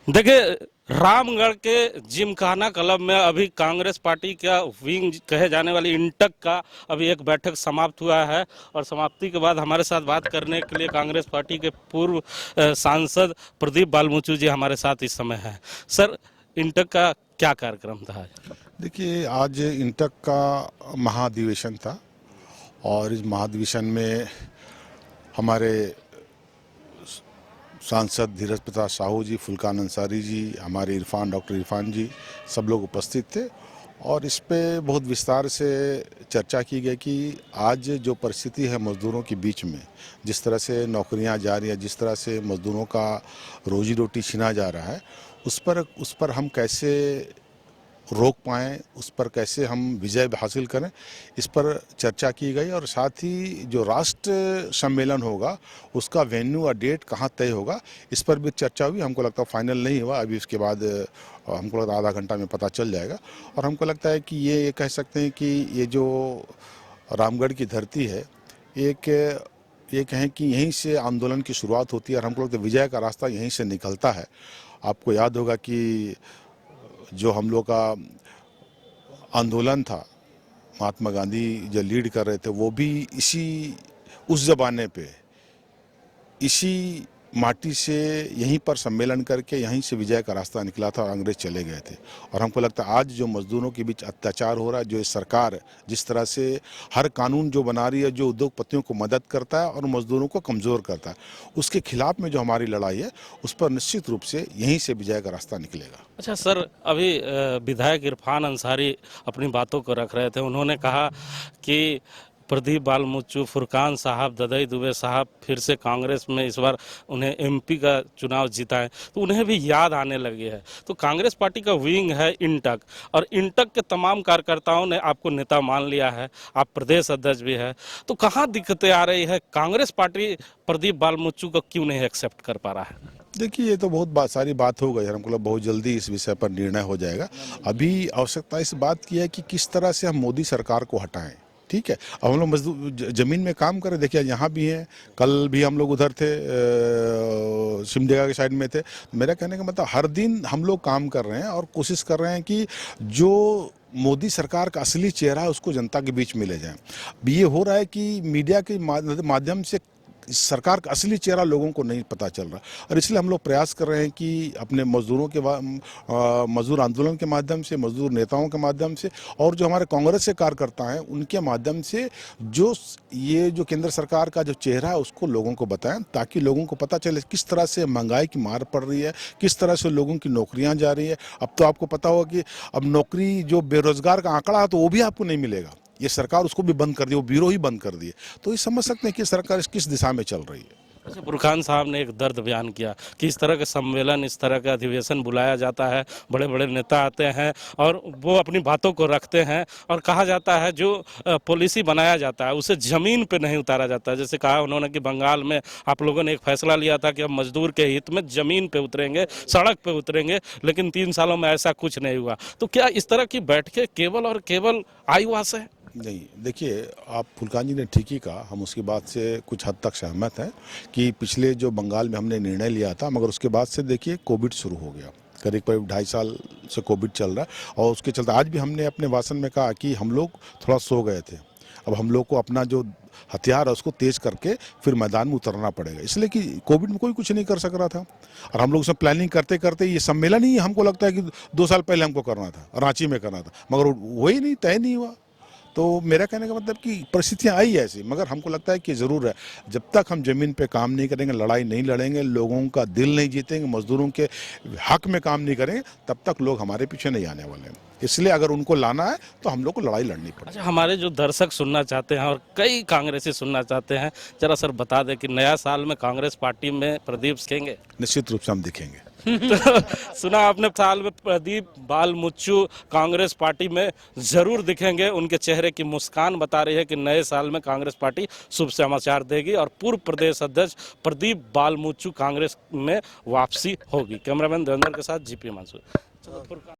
देखिए, रामगढ़ के जिमखाना क्लब में अभी कांग्रेस पार्टी का विंग कहे जाने वाली इंटक का अभी एक बैठक समाप्त हुआ है और समाप्ति के बाद हमारे साथ बात करने के लिए कांग्रेस पार्टी के पूर्व सांसद प्रदीप बालमुचु जी हमारे साथ इस समय हैं। सर, इंटक का क्या कार्यक्रम था आज? देखिए, आज इंटक का महाधिवेशन था और इस महाधिवेशन में हमारे सांसद धीरज प्रताप साहू जी, फुलकान अंसारी जी, हमारे डॉक्टर इरफान जी, सब लोग उपस्थित थे और इस पे बहुत विस्तार से चर्चा की गई कि आज जो परिस्थिति है मज़दूरों के बीच में, जिस तरह से नौकरियां जा रही हैं, जिस तरह से मज़दूरों का रोजी रोटी छीना जा रहा है, उस पर हम कैसे रोक पाएँ, उस पर कैसे हम विजय हासिल करें, इस पर चर्चा की गई। और साथ ही जो राष्ट्र सम्मेलन होगा उसका वेन्यू और डेट कहाँ तय होगा, इस पर भी चर्चा हुई। हमको लगता है फाइनल नहीं हुआ अभी, इसके बाद हमको लगता है आधा घंटा में पता चल जाएगा। और हमको लगता है कि ये कह सकते हैं कि ये जो रामगढ़ की धरती है, ये कहें कि यहीं से आंदोलन की शुरुआत होती है और हमको लगता है विजय का रास्ता यहीं से निकलता है। आपको याद होगा कि जो हम लोग का आंदोलन था, महात्मा गांधी जो लीड कर रहे थे, वो भी उस ज़माने पे इसी माटी से यहीं पर सम्मेलन करके यहीं से विजय का रास्ता निकला था और अंग्रेज चले गए थे। और हमको लगता है आज जो मजदूरों के बीच अत्याचार हो रहा है, जो सरकार जिस तरह से हर कानून जो बना रही है, जो उद्योगपतियों को मदद करता है और मजदूरों को कमज़ोर करता है, उसके खिलाफ में जो हमारी लड़ाई है, उस पर निश्चित रूप से यहीं से विजय का रास्ता निकलेगा। अच्छा सर, अभी विधायक इरफान अंसारी अपनी बातों को रख रहे थे। उन्होंने कहा कि प्रदीप बालमुचु, फुरकान साहब, ददई दुबे साहब फिर से कांग्रेस में इस बार उन्हें एमपी का चुनाव जिताएं, तो उन्हें भी याद आने लगी है। तो कांग्रेस पार्टी का विंग है इंटक और इंटक के तमाम कार्यकर्ताओं ने आपको नेता मान लिया है, आप प्रदेश अध्यक्ष भी है, तो कहाँ दिक्कतें आ रही है? कांग्रेस पार्टी प्रदीप बालमुचु को क्यों नहीं एक्सेप्ट कर पा रहा है? देखिए, ये तो बहुत सारी बात हो गई है। हमको बहुत जल्दी इस विषय पर निर्णय हो जाएगा। अभी आवश्यकता इस बात की है कि किस तरह से हम मोदी सरकार को हटाएं। ठीक है, अब हम लोग मजदूर ज़मीन में काम करें। देखिए, यहाँ भी हैं, कल भी हम लोग उधर थे, सिमडेगा के साइड में थे। मेरा कहने का मतलब, हर दिन हम लोग काम कर रहे हैं और कोशिश कर रहे हैं कि जो मोदी सरकार का असली चेहरा है उसको जनता के बीच में ले जाएं। ये हो रहा है कि मीडिया के माध्यम से इस सरकार का असली चेहरा लोगों को नहीं पता चल रहा, और इसलिए हम लोग प्रयास कर रहे हैं कि अपने मजदूरों के मजदूर आंदोलन के माध्यम से, मजदूर नेताओं के माध्यम से और जो हमारे कांग्रेस के कार्यकर्ता हैं उनके माध्यम से जो केंद्र सरकार का जो चेहरा है उसको लोगों को बताएं, ताकि लोगों को पता चले किस तरह से महंगाई की मार पड़ रही है, किस तरह से लोगों की नौकरियाँ जा रही है। अब तो आपको पता होगा कि अब नौकरी, जो बेरोजगार का आंकड़ा है, तो वो भी आपको नहीं मिलेगा। ये सरकार उसको भी बंद कर दी, वो ब्यूरो ही बंद कर दिए। तो ये समझ सकते हैं कि सरकार किस दिशा में चल रही है। अच्छा, फुरकान साहब ने एक दर्द बयान किया कि इस तरह के सम्मेलन, इस तरह का अधिवेशन बुलाया जाता है, बड़े बड़े नेता आते हैं और वो अपनी बातों को रखते हैं और कहा जाता है जो पॉलिसी बनाया जाता है उसे ज़मीन पे नहीं उतारा जाता है। जैसे कहा उन्होंने कि बंगाल में आप लोगों ने एक फैसला लिया था कि अब मजदूर के हित में ज़मीन पे उतरेंगे, सड़क पे उतरेंगे, लेकिन 3 सालों में ऐसा कुछ नहीं हुआ। तो क्या इस तरह की बैठकें केवल और केवल आईवास है? नहीं, देखिए, आप फुलकान जी ने ठीक ही कहा। हम उसकी बात से कुछ हद तक सहमत हैं कि पिछले जो बंगाल में हमने निर्णय लिया था, मगर उसके बाद से देखिए कोविड शुरू हो गया। करीब 2.5 साल से कोविड चल रहा है और उसके चलते आज भी हमने अपने भाषण में कहा कि हम लोग थोड़ा सो गए थे। अब हम लोग को अपना जो हथियार है उसको तेज करके फिर मैदान में उतरना पड़ेगा, इसलिए कि कोविड में कोई कुछ नहीं कर सक रहा था और हम लोग उसमें प्लानिंग करते करते ये सम्मेलन ही हमको लगता है कि 2 साल पहले हमको करना था, रांची में करना था, मगर वही नहीं, तय नहीं हुआ। तो मेरा कहने का मतलब कि परिस्थितियाँ आई ऐसी, मगर हमको लगता है कि ज़रूर है, जब तक हम ज़मीन पे काम नहीं करेंगे, लड़ाई नहीं लड़ेंगे, लोगों का दिल नहीं जीतेंगे, मजदूरों के हक में काम नहीं करेंगे, तब तक लोग हमारे पीछे नहीं आने वाले हैं। इसलिए अगर उनको लाना है तो हम लोग को लड़ाई लड़नी पड़ेगी। अच्छा, हमारे जो दर्शक सुनना चाहते हैं और कई कांग्रेसी सुनना चाहते हैं, जरा सर बता दें कि नया साल में कांग्रेस पार्टी में प्रदीप दिखेंगे? निश्चित रूप से हम दिखेंगे। तो सुना आपने, साल में प्रदीप बालमुचु कांग्रेस पार्टी में जरूर दिखेंगे। उनके चेहरे की मुस्कान बता रही है कि नए साल में कांग्रेस पार्टी शुभ समाचार देगी और पूर्व प्रदेश अध्यक्ष प्रदीप बालमुचु कांग्रेस में वापसी होगी। कैमरामैन देवेंद्र के साथ जीपी मंसूर।